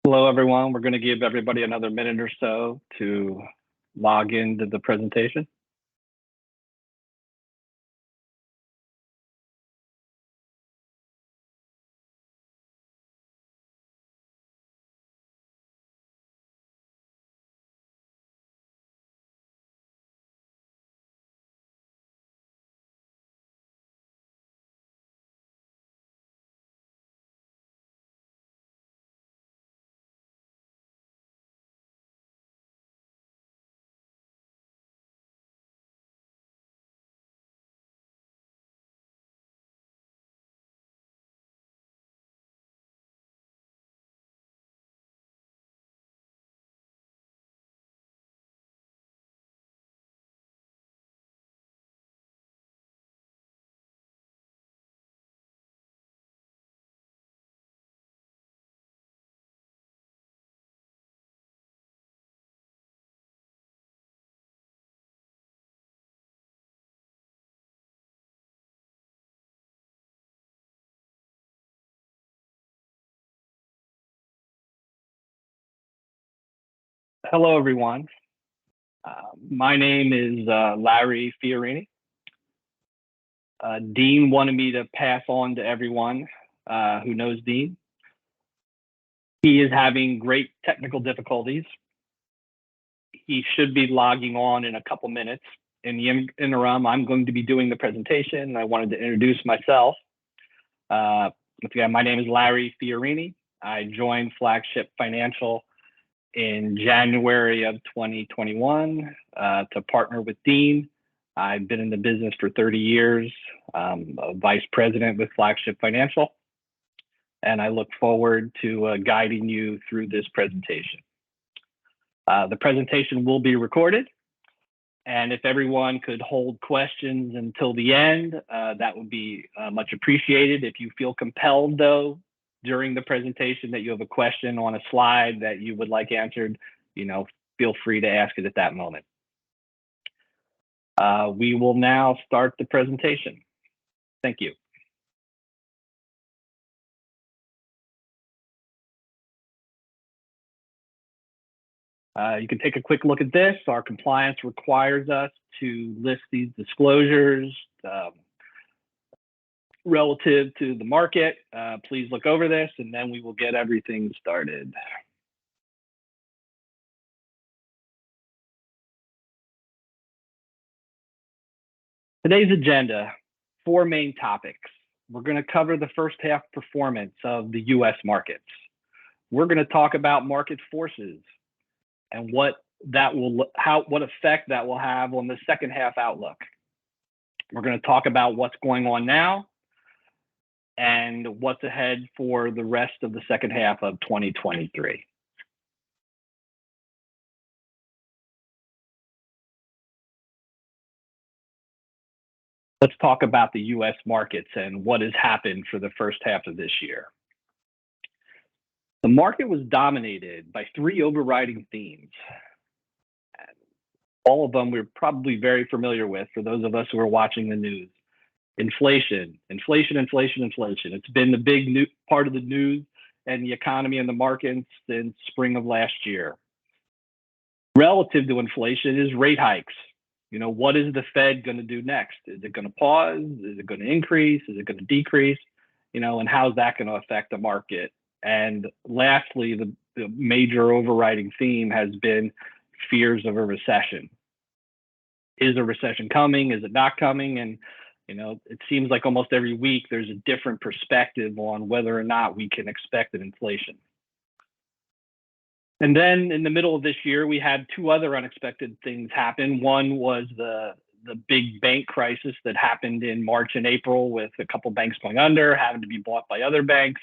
Hello, everyone. We're going to give everybody another minute or so to log into the presentation. Hello, everyone. My name is Larry Fiorini. Dean wanted me to pass on to everyone who knows Dean. He is having great technical difficulties. He should be logging on in a couple minutes. In the interim, I'm going to be doing the presentation. I wanted to introduce myself. Once again, my name is Larry Fiorini. I joined Flagship Financial in January of 2021 to partner with Dean. I've been in the business for 30 years, a vice president with Flagship Financial, and I look forward to guiding you through this presentation. The presentation will be recorded, and if everyone could hold questions until the end, that would be much appreciated. If you feel compelled, though, during the presentation that you have a question on a slide that you would like answered, feel free to ask it at that moment. We will now start the presentation. Thank you. You can take a quick look at this. Our compliance requires us to list these disclosures relative to the market. Please look over this, and then we will get everything started. Today's agenda, 4 main topics. We're going to cover the first half performance of the U.S. markets. We're going to talk about market forces and what effect that will have on the second half outlook. We're going to talk about what's going on now and what's ahead for the rest of the second half of 2023. Let's talk about the U.S. markets and what has happened for the first half of this year. The market was dominated by 3 overriding themes. All of them we're probably very familiar with for those of us who are watching the news. Inflation, inflation, inflation, inflation. It's been the big part of the news and the economy and the markets since spring of last year. Relative to inflation is rate hikes. What is the Fed going to do next? Is it going to pause? Is it going to increase? Is it going to decrease? And how's that going to affect the market? And lastly, the major overriding theme has been fears of a recession. Is a recession coming? Is it not coming? And it seems like almost every week there's a different perspective on whether or not we can expect an inflation. And then in the middle of this year, we had 2 other unexpected things happen. One was the big bank crisis that happened in March and April with a couple banks going under, having to be bought by other banks,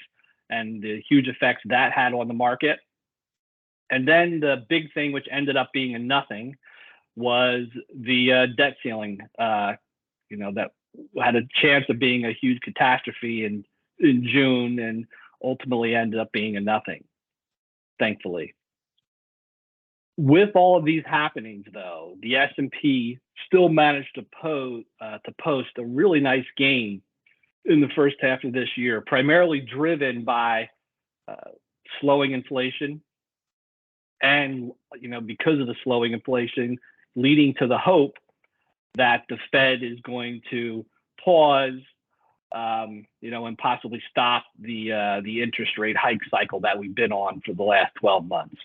and the huge effects that had on the market. And then the big thing, which ended up being a nothing, was the debt ceiling, that had a chance of being a huge catastrophe in June and ultimately ended up being a nothing, thankfully. With all of these happenings, though, the S&P still managed to post a really nice gain in the first half of this year, primarily driven by slowing inflation, and because of the slowing inflation, leading to the hope that the Fed is going to pause, and possibly stop the interest rate hike cycle that we've been on for the last 12 months.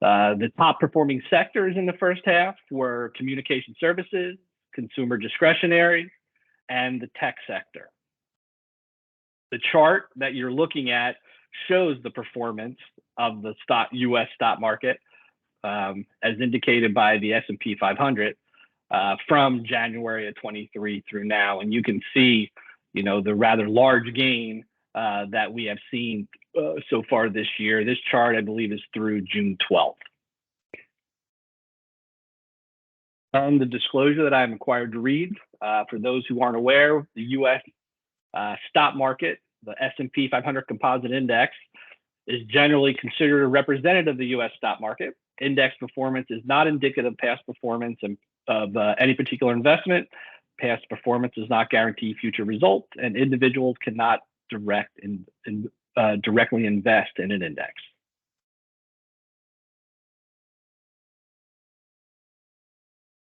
The top performing sectors in the first half were communication services, consumer discretionary, and the tech sector. The chart that you're looking at shows the performance of the U.S. stock market, as indicated by the S&P 500, from January of 23 through now. And you can see, the rather large gain that we have seen so far this year. This chart, I believe, is through June 12th. And the disclosure that I'm required to read, for those who aren't aware, the U.S. Stock market, the S&P 500 Composite Index, is generally considered a representative of the U.S. stock market. Index performance is not indicative of past performance of any particular investment. Past performance does not guarantee future results, and individuals cannot directly invest in an index.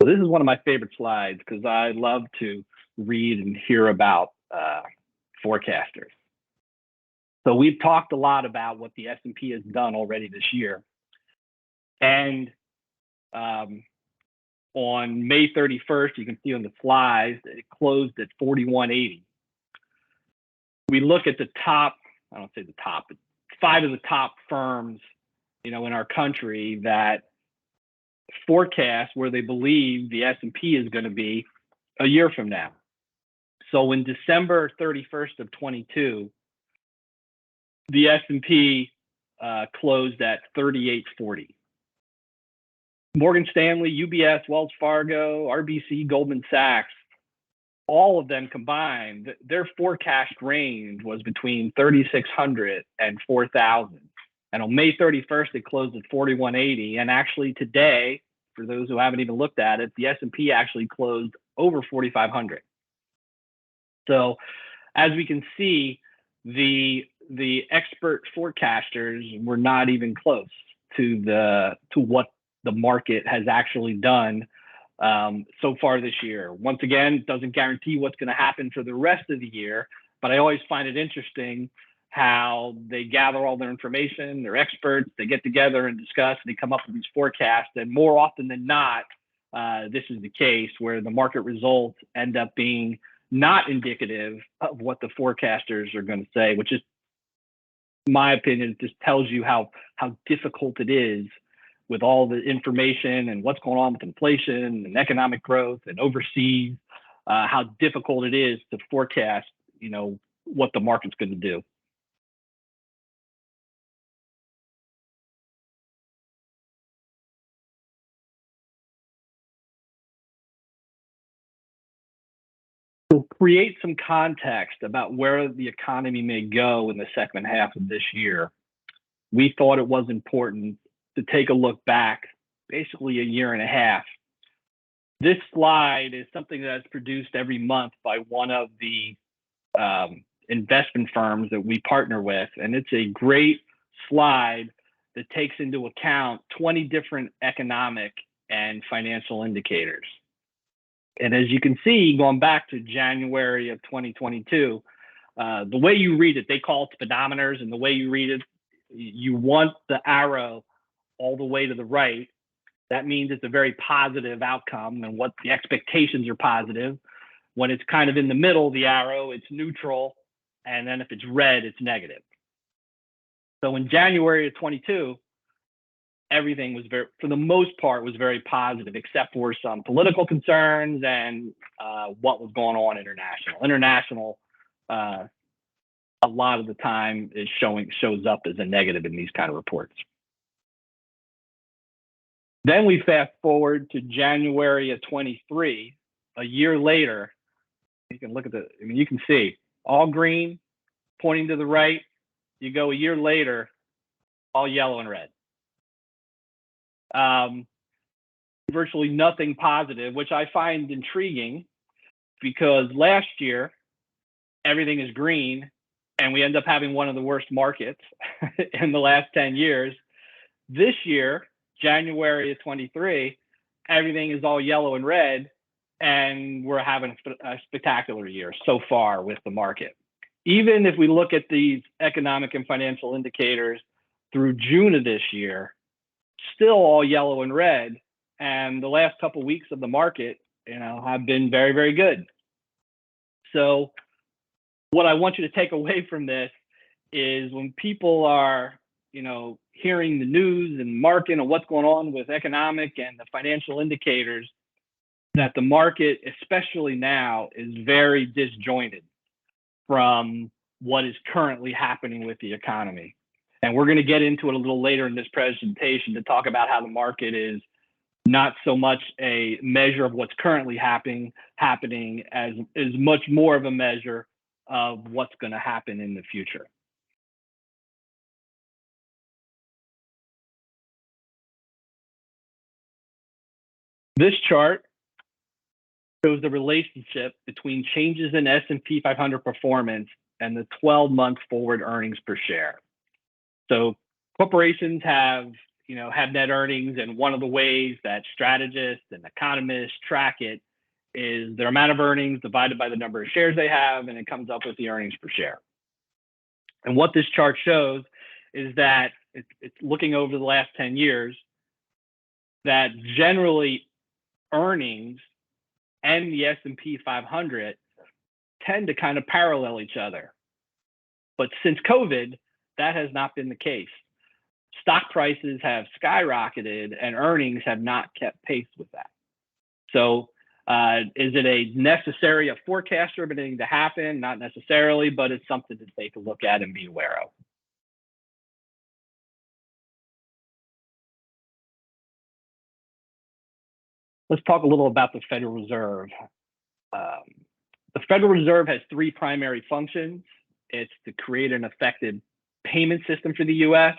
So this is one of my favorite slides because I love to read and hear about forecasters. So we've talked a lot about what the S&P has done already this year. And on May 31st, you can see on the slides that it closed at 4180. We look at the top, I don't say the top, but 5 of the top firms, in our country that forecast where they believe the S&P is going to be a year from now. So in December 31st of 22, the S&P closed at 3840. Morgan Stanley, UBS, Wells Fargo, RBC, Goldman Sachs, all of them combined, their forecast range was between 3,600 and 4,000. And on May 31st, it closed at 4180. And actually today, for those who haven't even looked at it, the S&P actually closed over 4,500. So as we can see, the expert forecasters were not even close to what the market has actually done so far this year. Once again, it doesn't guarantee what's going to happen for the rest of the year, but I always find it interesting how they gather all their information, they're experts, they get together and discuss, and they come up with these forecasts. And more often than not, this is the case where the market results end up being not indicative of what the forecasters are going to say, which is, in my opinion, it just tells you how difficult it is with all the information and what's going on with inflation and economic growth and overseas, how difficult it is to forecast, what the market's going to do. To create some context about where the economy may go in the second half of this year, we thought it was important to take a look back, basically a year and a half. This slide is something that's produced every month by one of the investment firms that we partner with, and it's a great slide that takes into account 20 different economic and financial indicators. And as you can see, going back to January of 2022, the way you read it, they call it speedometers, and the way you read it, you want the arrow all the way to the right. That means it's a very positive outcome, and what the expectations are positive. When it's kind of in the middle, the arrow, it's neutral, and then if it's red, it's negative. So in January of 22, everything was for the most part, was very positive, except for some political concerns and what was going on international. International, a lot of the time, shows up as a negative in these kind of reports. Then we fast forward to January of 23, a year later. You can look at you can see all green, pointing to the right. You go a year later, all yellow and red. Virtually nothing positive, which I find intriguing because last year, everything is green and we end up having one of the worst markets in the last 10 years. This year, January of 23, everything is all yellow and red, and we're having a spectacular year so far with the market. Even if we look at these economic and financial indicators through June of this year, still all yellow and red, and the last couple of weeks of the market, have been very, very good. So what I want you to take away from this is when people are, hearing the news and market and what's going on with economic and the financial indicators, that the market, especially now, is very disjointed from what is currently happening with the economy. And we're going to get into it a little later in this presentation to talk about how the market is not so much a measure of what's currently happening as is much more of a measure of what's going to happen in the future. This chart shows the relationship between changes in S&P 500 performance and the 12-month forward earnings per share. So corporations have net earnings, and one of the ways that strategists and economists track it is their amount of earnings divided by the number of shares they have, and it comes up with the earnings per share. And what this chart shows is that it's looking over the last 10 years, that generally earnings and the S&P 500 tend to kind of parallel each other. But since COVID, that has not been the case. Stock prices have skyrocketed and earnings have not kept pace with that. So is it a forecaster of anything to happen? Not necessarily, but it's something to take a look at and be aware of. Let's talk a little about the Federal Reserve. The Federal Reserve has three primary functions. It's to create an effective payment system for the U.S.,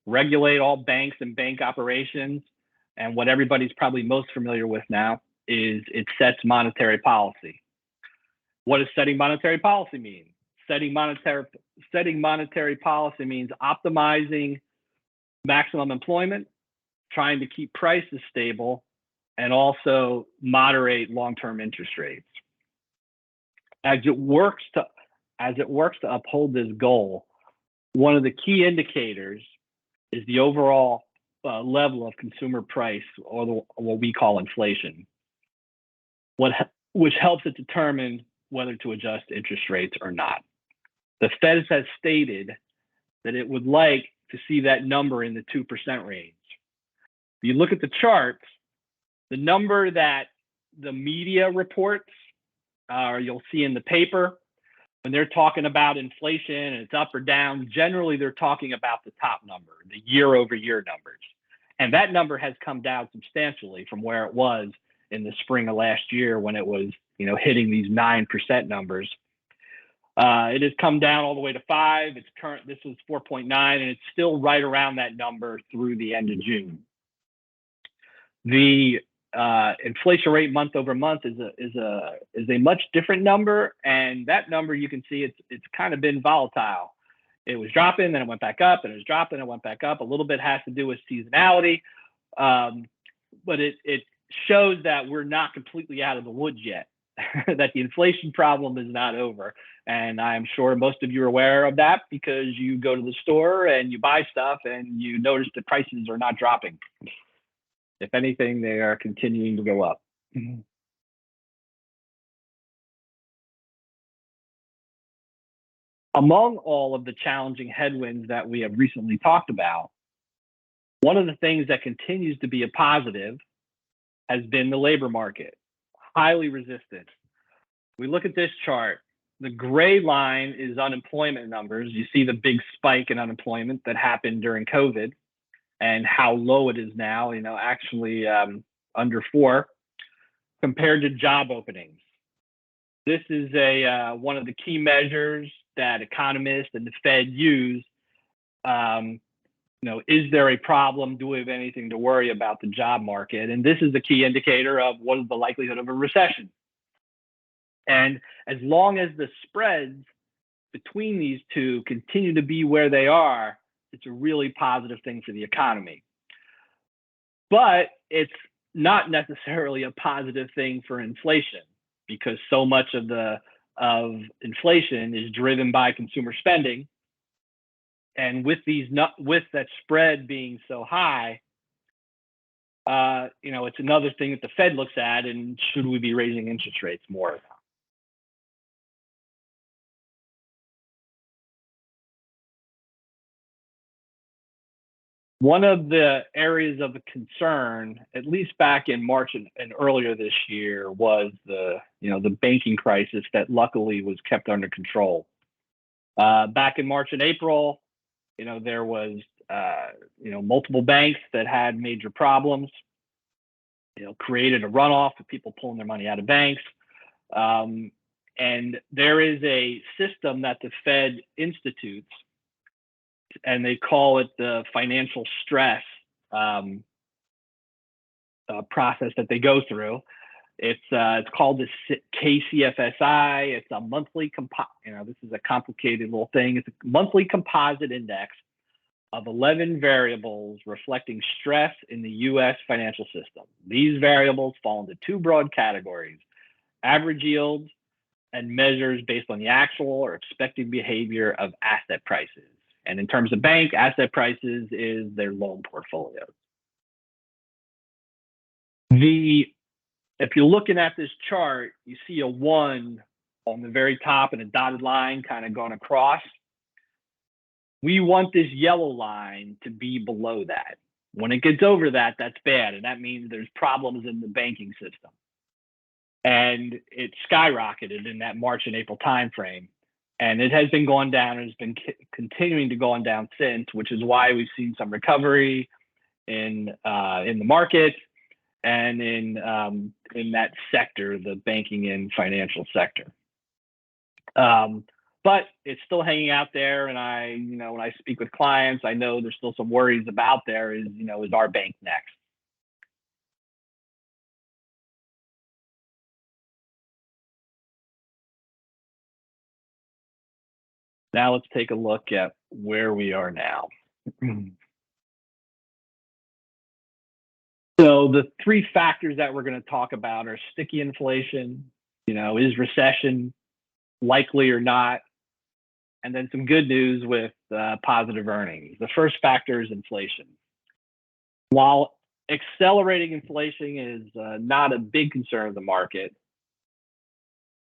regulate all banks and bank operations, and what everybody's probably most familiar with now is it sets monetary policy. What does setting monetary policy mean? Setting monetary policy means optimizing maximum employment, trying to keep prices stable, and also moderate long-term interest rates. As it works to uphold this goal, one of the key indicators is the overall level of consumer price, or what we call inflation, which helps it determine whether to adjust interest rates or not. The Fed has stated that it would like to see that number in the 2% range. If you look at the charts, the number that the media reports, or you'll see in the paper, when they're talking about inflation and it's up or down, generally they're talking about the top number, the year-over-year numbers. And that number has come down substantially from where it was in the spring of last year when it was, hitting these 9% numbers. It has come down all the way to 5. This is 4.9, and it's still right around that number through the end of June. The inflation rate month over month is a much different number, and that number, you can see it's kind of been volatile. It was dropping, then it went back up, and it was dropping, and it went back up. A little bit has to do with seasonality, but it shows that we're not completely out of the woods yet, that the inflation problem is not over. And I'm sure most of you are aware of that because you go to the store and you buy stuff and you notice the prices are not dropping. If anything, they are continuing to go up. Among all of the challenging headwinds that we have recently talked about, one of the things that continues to be a positive has been the labor market, highly resistant. We look at this chart. The gray line is unemployment numbers. You see the big spike in unemployment that happened during COVID and how low it is now, actually under 4 compared to job openings. This is one of the key measures that economists and the Fed use. Is there a problem? Do we have anything to worry about the job market? And this is the key indicator of what is the likelihood of a recession. And as long as the spreads between these two continue to be where they are, it's a really positive thing for the economy. But it's not necessarily a positive thing for inflation, because so much of inflation is driven by consumer spending. And with that spread being so high, it's another thing that the Fed looks at, and should we be raising interest rates more? One of the areas of concern, at least back in March and earlier this year, was the banking crisis that luckily was kept under control. Back in March and April, there was multiple banks that had major problems. Created a runoff of people pulling their money out of banks. And there is a system that the Fed institutes, and they call it the financial stress process that they go through. It's called the KCFSI. It's a monthly this is a complicated little thing. It's a monthly composite index of 11 variables reflecting stress in the U.S. financial system. These variables fall into two broad categories: average yields and measures based on the actual or expected behavior of asset prices. And in terms of bank asset prices, is their loan portfolios. If you're looking at this chart, you see a 1 on the very top and a dotted line kind of going across. We want this yellow line to be below that. When it gets over that, that's bad, and that means there's problems in the banking system. And it skyrocketed in that March and April timeframe, and it has been going down, and it's been continuing to go on down since, which is why we've seen some recovery in the market and in that sector, the banking and financial sector. But it's still hanging out there, and when I speak with clients, I know there's still some worries about there. Is our bank next? Now let's take a look at where we are now. So the three factors that we're going to talk about are sticky inflation, is recession likely or not, and then some good news with positive earnings. The first factor is inflation. While accelerating inflation is not a big concern of the market,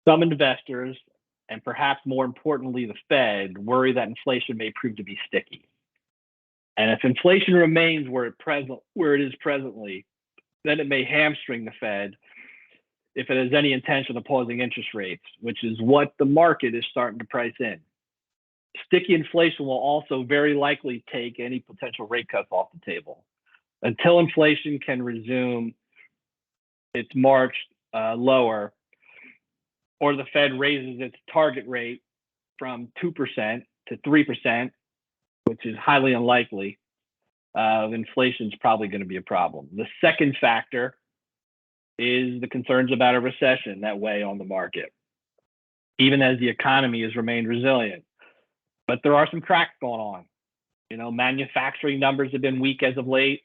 some investors, and perhaps more importantly the Fed, worry that inflation may prove to be sticky. And if inflation remains where it is presently, then it may hamstring the Fed if it has any intention of pausing interest rates, which is what the market is starting to price in. Sticky inflation will also very likely take any potential rate cuts off the table. Until inflation can resume its march lower, or the Fed raises its target rate from 2% to 3%, which is highly unlikely, inflation is probably going to be a problem. The second factor is the concerns about a recession that weigh on the market, even as the economy has remained resilient. But there are some cracks going on. Manufacturing numbers have been weak as of late.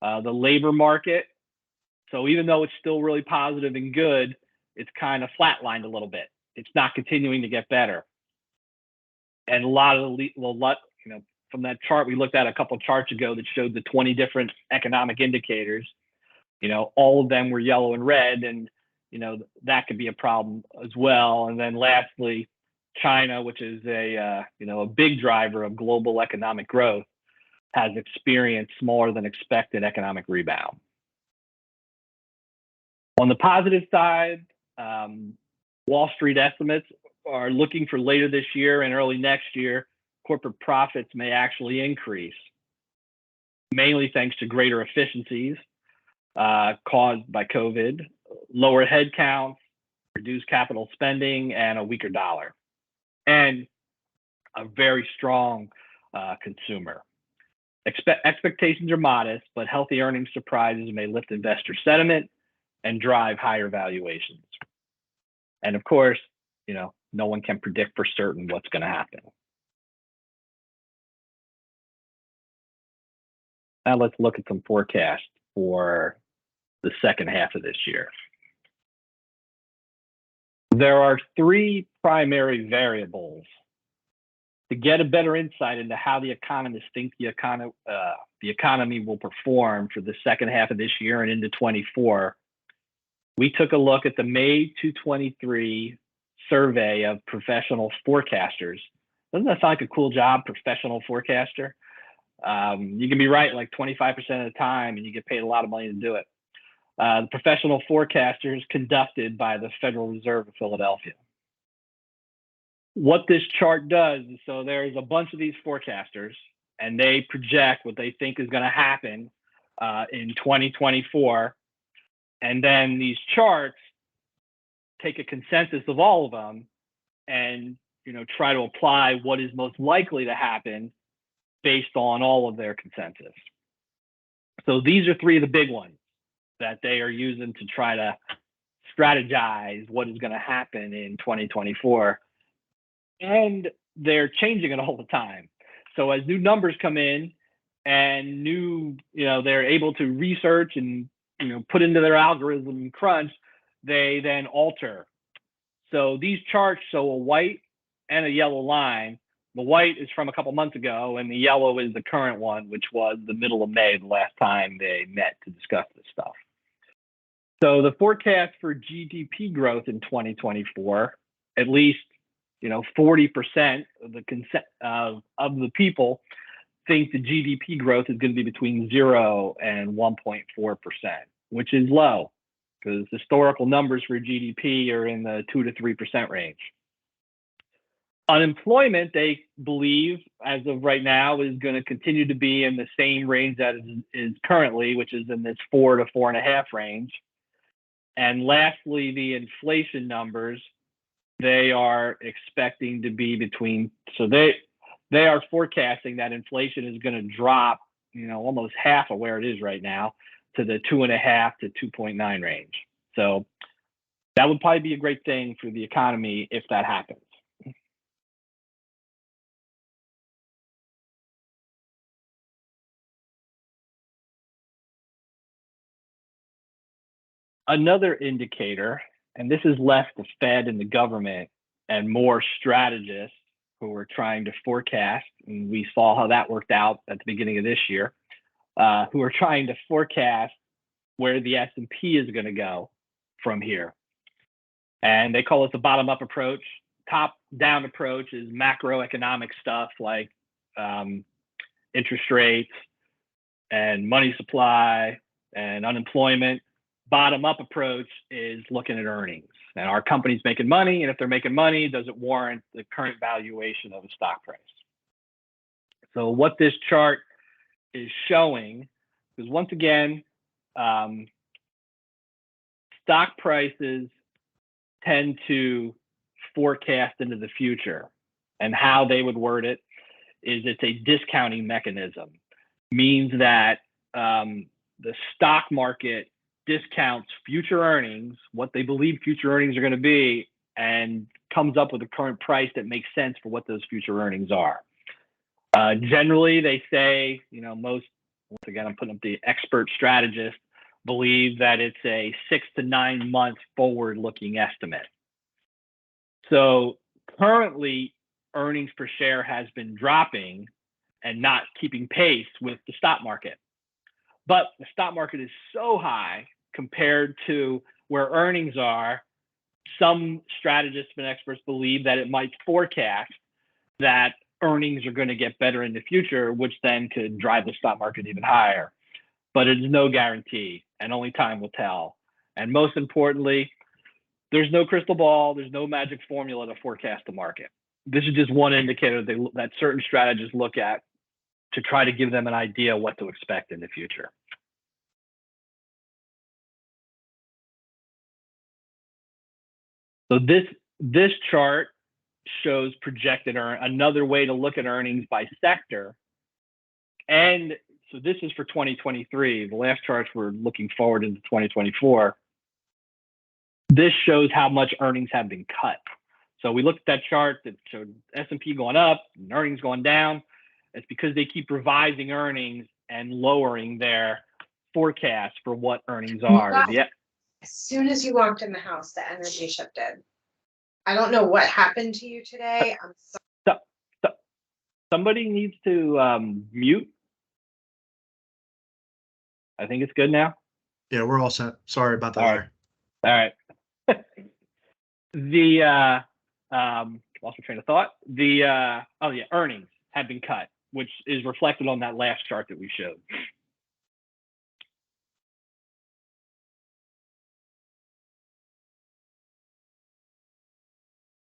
The labor market, so even though it's still really positive and good, it's kind of flatlined a little bit. It's not continuing to get better. And a lot of from that chart we looked at a couple of charts ago that showed the 20 different economic indicators, all of them were yellow and red, and that could be a problem as well. And then lastly, China, which is a big driver of global economic growth, has experienced smaller than expected economic rebound. On the positive side, Wall Street estimates are looking for later this year and early next year, corporate profits may actually increase, mainly thanks to greater efficiencies caused by COVID, lower headcounts, reduced capital spending, and a weaker dollar, and a very strong consumer. Expectations are modest, but healthy earnings surprises may lift investor sentiment and drive higher valuations. And of course, No one can predict for certain what's going to happen. Now let's look at some forecasts for the second half of this year. There are three primary variables to get a better insight into how the economists think the economy will perform for the second half of this year and into 24. We took a look at the May 2023 survey of professional forecasters. Doesn't that sound like a cool job, professional forecaster? You can be right like 25% of the time and you get paid a lot of money to do it. The professional forecasters conducted by the Federal Reserve of Philadelphia. What this chart does is, so there's a bunch of these forecasters and they project what they think is going to happen in 2024. And then these charts take a consensus of all of them and try to apply what is most likely to happen based on all of their consensus. So these are three of the big ones that they are using to try to strategize what is going to happen in 2024. And they're changing it all the time. So as new numbers come in and they're able to research and put into their algorithm and crunch, they then alter. So these charts show a white and a yellow line. The white is from a couple months ago, and the yellow is the current one, which was the middle of May, the last time they met to discuss this stuff. So the forecast for GDP growth in 2024, at least 40% of the people think the GDP growth is going to be between 0 and 1.4%, which is low because historical numbers for GDP are in the 2 to 3% range. Unemployment, they believe, as of right now, is going to continue to be in the same range that it is currently, which is in this 4 to 4.5 range. And lastly, the inflation numbers, they are expecting to be between, so they are forecasting that inflation is going to drop, almost half of where it is right now to the 2.5 to 2.9 range. So that would probably be a great thing for the economy if that happens. Another indicator, and this is less the Fed and the government and more strategists who are trying to forecast, and we saw how that worked out at the beginning of this year, who are trying to forecast where the S&P is going to go from here. And they call it the bottom-up approach. Top-down approach is macroeconomic stuff like interest rates and money supply and unemployment. Bottom-up approach is looking at earnings. And are companies making money? And if they're making money, does it warrant the current valuation of a stock price? So what this chart is showing is, once again, stock prices tend to forecast into the future. And how they would word it is it's a discounting mechanism. Means that the stock market discounts future earnings, what they believe future earnings are going to be, and comes up with a current price that makes sense for what those future earnings are. Generally, they say, once again, I'm putting up the expert strategists, believe that it's a 6 to 9 month forward-looking estimate. So currently, earnings per share has been dropping and not keeping pace with the stock market. But the stock market is so high compared to where earnings are, some strategists and experts believe that it might forecast that earnings are going to get better in the future, which then could drive the stock market even higher. But it's no guarantee, and only time will tell. And most importantly, there's no crystal ball, there's no magic formula to forecast the market. This is just one indicator that certain strategists look at to try to give them an idea what to expect in the future. So this chart shows projected another way to look at earnings by sector. And so this is for 2023. The last charts were looking forward into 2024. This shows how much earnings have been cut. So we looked at that chart that showed S&P going up and earnings going down. It's because they keep revising earnings and lowering their forecast for what earnings are. As soon as you walked in the house, the energy shifted. I don't know what happened to you today. I'm sorry. Somebody needs to mute. I think it's good now. Yeah, we're all set. Sorry about that. All right. Lost my train of thought. Earnings have been cut, which is reflected on that last chart that we showed.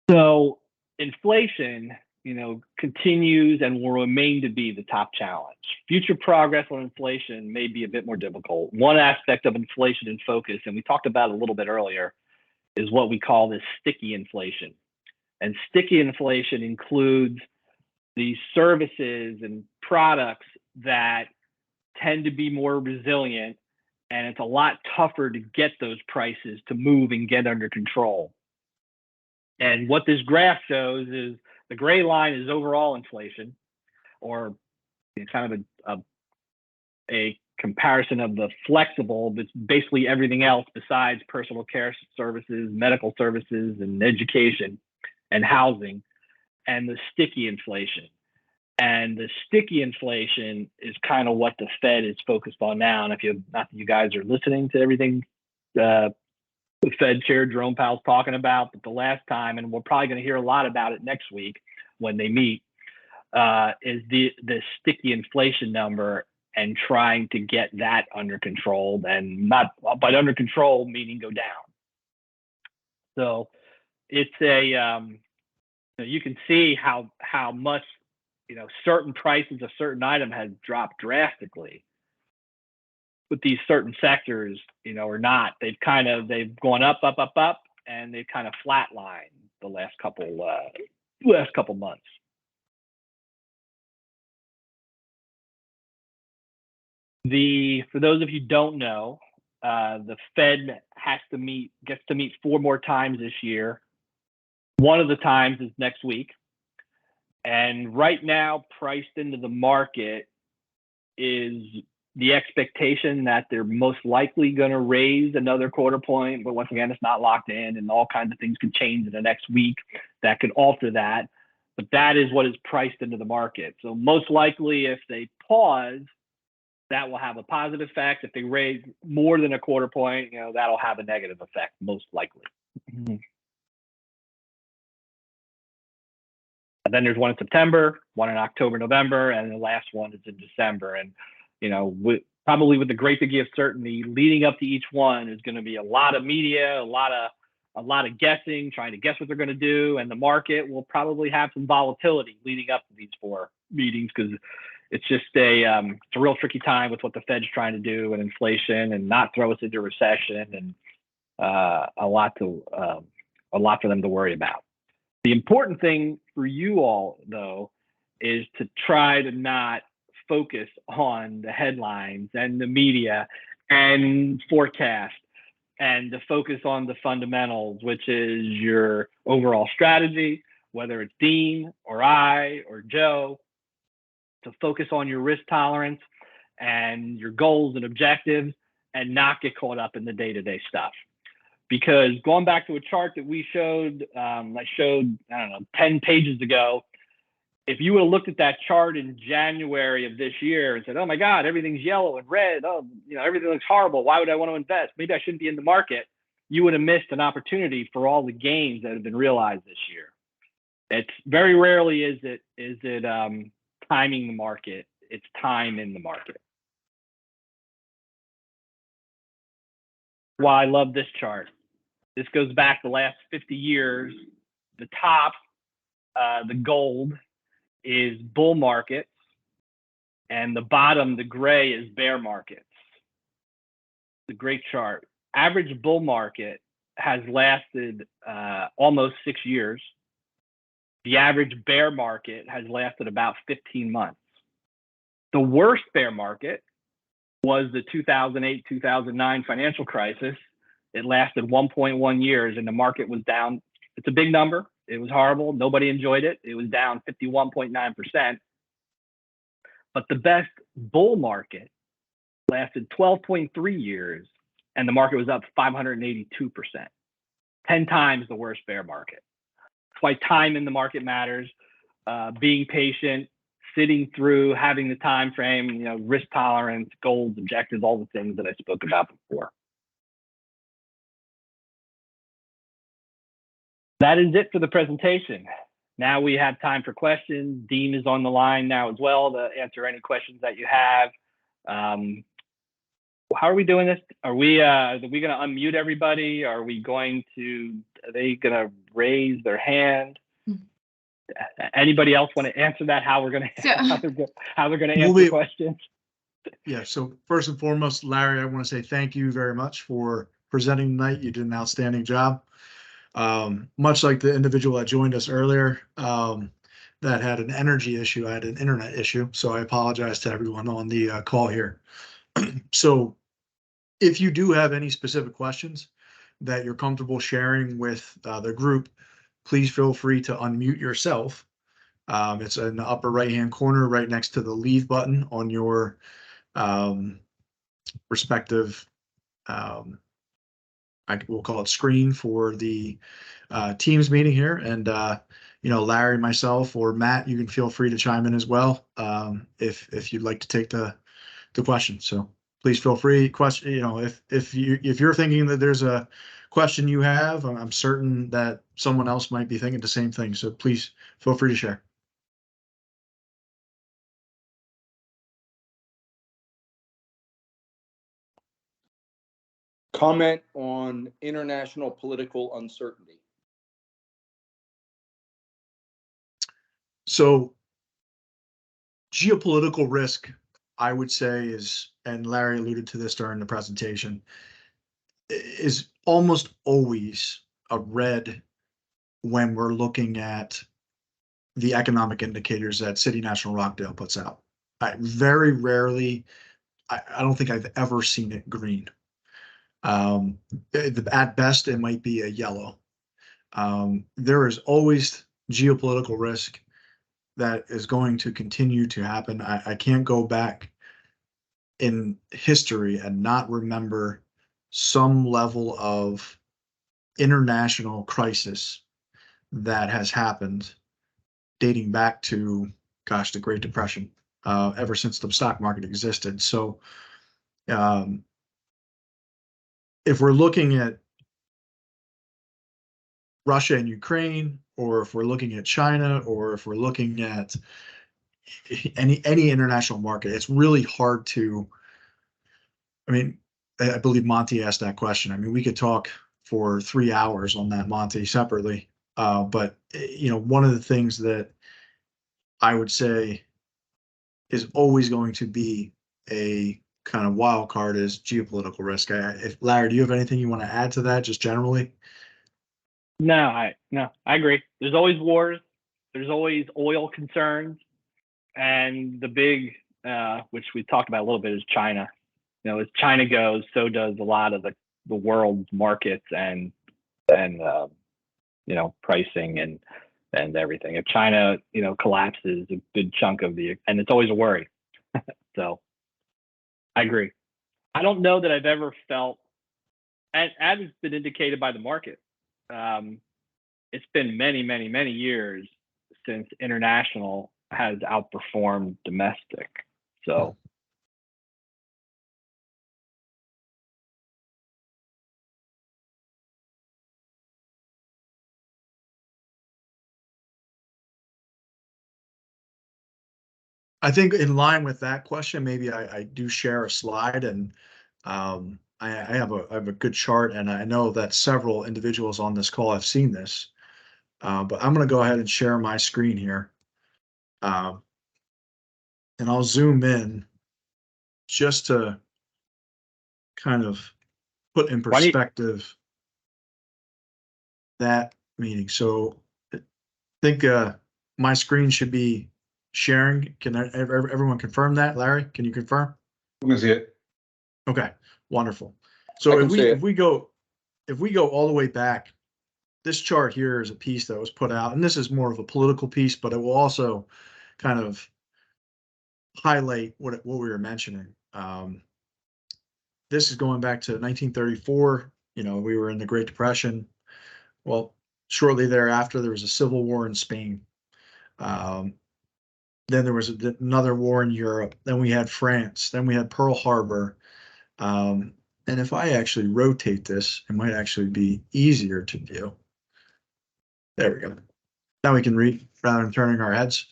So inflation, continues and will remain to be the top challenge. Future progress on inflation may be a bit more difficult. One aspect of inflation in focus, and we talked about it a little bit earlier, is what we call this sticky inflation. And sticky inflation includes these services and products that tend to be more resilient, and it's a lot tougher to get those prices to move and get under control. And what this graph shows is the gray line is overall inflation, or kind of a comparison of the flexible, that's basically everything else besides personal care services, medical services, and education and housing, and the sticky inflation. And the sticky inflation is kind of what the Fed is focused on now. And not that you guys are listening to everything the Fed Chair Jerome Powell's talking about, but the last time, and we're probably going to hear a lot about it next week when they meet, is the sticky inflation number and trying to get that under control, and not, but under control meaning go down. So it's you can see how much certain prices of certain item has dropped drastically. But these certain sectors, are not. They've gone up, and they've kind of flatlined the last couple months. For those of you who don't know, the Fed gets to meet 4 more times this year. One of the times is next week. And right now, priced into the market is the expectation that they're most likely going to raise another quarter point. But once again, it's not locked in, and all kinds of things could change in the next week that could alter that. But that is what is priced into the market. So most likely, if they pause, that will have a positive effect. If they raise more than a quarter point, that'll have a negative effect, most likely. And then there's one in September, one in October, November, and the last one is in December. And, probably with the great degree of certainty leading up to each one is going to be a lot of media, a lot of guessing, trying to guess what they're going to do. And the market will probably have some volatility leading up to these 4 meetings, because it's just it's a real tricky time with what the Fed's trying to do and inflation, and not throw us into recession, and a lot for them to worry about. The important thing for you all, though, is to try to not focus on the headlines and the media and forecast, and to focus on the fundamentals, which is your overall strategy, whether it's Dean or I or Joe, to focus on your risk tolerance and your goals and objectives, and not get caught up in the day-to-day stuff. Because going back to a chart that we showed, 10 pages ago, if you would have looked at that chart in January of this year and said, oh my God, everything's yellow and red, everything looks horrible, why would I want to invest? Maybe I shouldn't be in the market. You would have missed an opportunity for all the gains that have been realized this year. It's very rarely is it timing the market, it's time in the market. Why I love this chart. This goes back the last 50 years. The top, the gold, is bull markets, and the bottom, the gray, is bear markets. It's a great chart. Average bull market has lasted almost 6 years. The average bear market has lasted about 15 months. The worst bear market was the 2008-2009 financial crisis. It lasted 1.1 years, and the market was down. It's a big number, It was horrible. Nobody enjoyed it. It was down 51.9%. But the best bull market lasted 12.3 years, and the market was up 582%, 10 times the worst bear market. That's why time in the market matters. Being patient, sitting through, having the time frame, risk tolerance, goals, objectives, all the things that I spoke about before. That is it for the presentation. Now we have time for questions. Dean is on the line now as well to answer any questions that you have. How are we doing this? Are we going to unmute everybody? Are they going to raise their hand? Anybody else want to answer that? How they're going to answer questions? Yeah. So first and foremost, Larry, I want to say thank you very much for presenting tonight. You did an outstanding job. Much like the individual that joined us earlier, that had an energy issue, I had an internet issue. So I apologize to everyone on the call here. So if you do have any specific questions that you're comfortable sharing with the group, please feel free to unmute yourself. It's in the upper right-hand corner, right next to the leave button on your respective, we'll call it screen for the Teams meeting here. And, Larry, myself, or Matt, you can feel free to chime in as well if you'd like to take the question. So please feel free. Question, if you're thinking that there's a question you have, I'm certain that someone else might be thinking the same thing. So please feel free to share. Comment on international political uncertainty. So geopolitical risk, I would say, is, and Larry alluded to this during the presentation, is almost always a red when we're looking at the economic indicators that City National Rockdale puts out. Very rarely, I don't think I've ever seen it green. At best, it might be a yellow. There is always geopolitical risk that is going to continue to happen. I can't go back in history and not remember some level of international crisis that has happened dating back to, gosh, the Great Depression, ever since the stock market existed. So if we're looking at Russia and Ukraine, or if we're looking at China, or if we're looking at any international market, it's really hard to, I believe Monty asked that question. We could talk for 3 hours on that, Monty, separately. But one of the things that I would say is always going to be a kind of wild card is geopolitical risk. Larry, do you have anything you want to add to that, just generally? No, I agree. There's always wars. There's always oil concerns, and the big, which we talked about a little bit, is China. As China goes, so does a lot of the world's markets and pricing and everything. If China collapses, a good chunk of and it's always a worry. So I agree. I don't know that I've ever felt, as has been indicated by the market, it's been many, many, many years since international has outperformed domestic. So I think in line with that question, maybe I do share a slide, and I have a good chart, and I know that several individuals on this call have seen this, but I'm going to go ahead and share my screen here, and I'll zoom in just to kind of put in perspective that meeting. So I think my screen should be sharing. Can everyone confirm that? Larry, can you confirm? I can see it. Okay, wonderful. So if we go all the way back this chart here is a piece that was put out, and this is more of a political piece, but it will also kind of highlight what we were mentioning. This is going back to 1934. You know, we were in the Great Depression. Well, shortly thereafter, there was a civil war in Spain. Then there was another war in Europe. Then we had France. Then we had Pearl Harbor. And if I actually rotate this, it might actually be easier to view. There we go. Now we can read rather than turning our heads.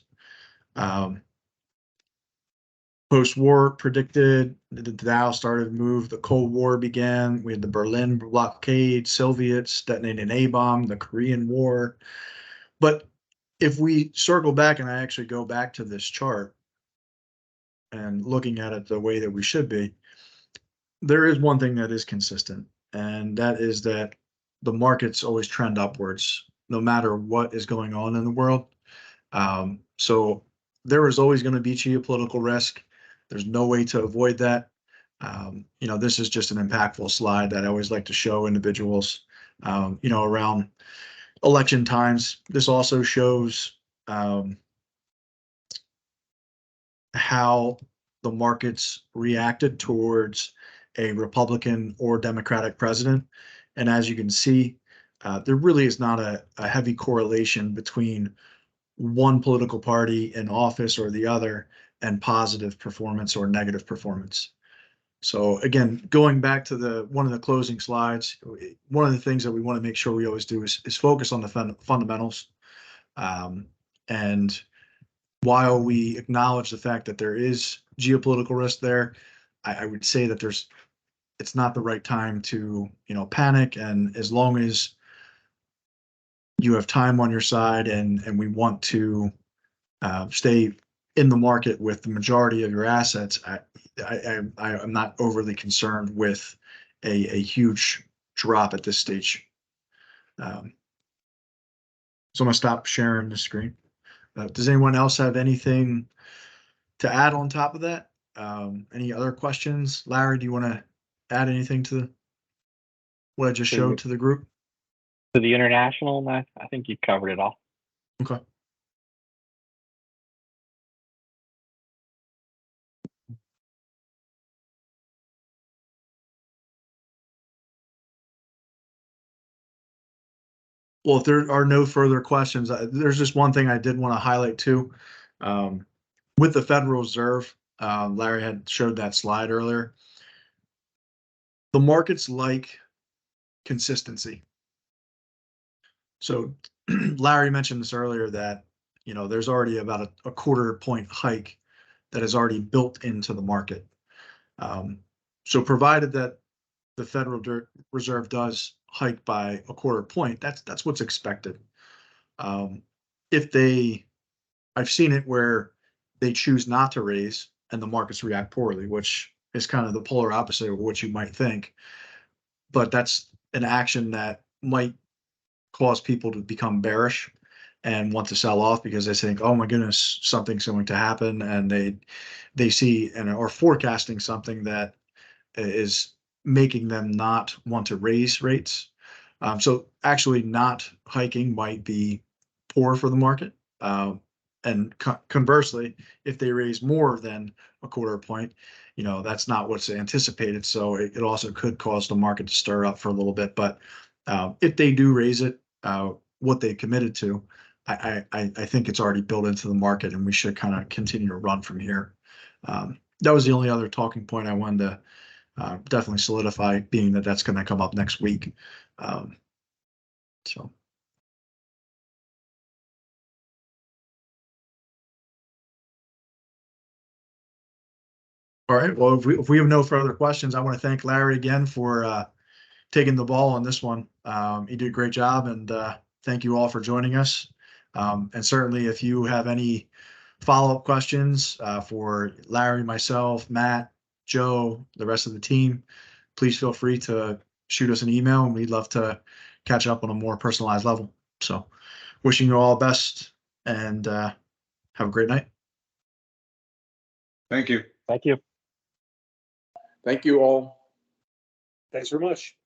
Post-war predicted, the Dow started to move, the Cold War began, we had the Berlin blockade, Soviets detonated an A-bomb, the Korean War. But if we circle back and I actually go back to this chart and looking at it the way that we should be, there is one thing that is consistent, and that is that the markets always trend upwards, no matter what is going on in the world. So there is always going to be geopolitical risk. There's no way to avoid that. You know, this is just an impactful slide that I always like to show individuals, you know, around election times. This also shows how the markets reacted towards a Republican or Democratic president. And as you can see, there really is not a heavy correlation between one political party in office or the other and positive performance or negative performance. So again, going back to one of the closing slides, one of the things that we want to make sure we always do is focus on the fundamentals. And while we acknowledge the fact that there is geopolitical risk there, I would say that it's not the right time to, you know, panic. And as long as you have time on your side and we want to stay in the market with the majority of your assets, I'm not overly concerned with a huge drop at this stage. So I'm gonna stop sharing the screen. Does anyone else have anything to add on top of that? Any other questions? Larry, do you want to add anything to what I just showed to the group? To the international, I think you covered it all. Okay. Well, if there are no further questions, there's just one thing I did want to highlight too. With the Federal Reserve, Larry had showed that slide earlier. The markets like consistency. So Larry mentioned this earlier that, you know, there's already about a quarter point hike that is already built into the market. So provided that the Federal Reserve does hike by a quarter point, that's what's expected. I've seen it where they choose not to raise and the markets react poorly, which is kind of the polar opposite of what you might think. But that's an action that might cause people to become bearish and want to sell off because they think, oh my goodness, something's going to happen, and they see and are forecasting something that is making them not want to raise rates. So actually not hiking might be poor for the market. And conversely, if they raise more than a quarter point, you know, that's not what's anticipated. So it also could cause the market to stir up for a little bit. But if they do raise it, what they committed to, I think it's already built into the market, and we should kind of continue to run from here. That was the only other talking point I wanted to definitely solidify, being that that's going to come up next week. So. All right. Well, if we have no further questions, I want to thank Larry again for taking the ball on this one. He did a great job, and thank you all for joining us. And certainly, if you have any follow-up questions for Larry, myself, Matt, Joe, the rest of the team, please feel free to shoot us an email, and we'd love to catch up on a more personalized level. So wishing you all the best, and have a great night. Thank you. Thank you. Thank you all. Thanks very much.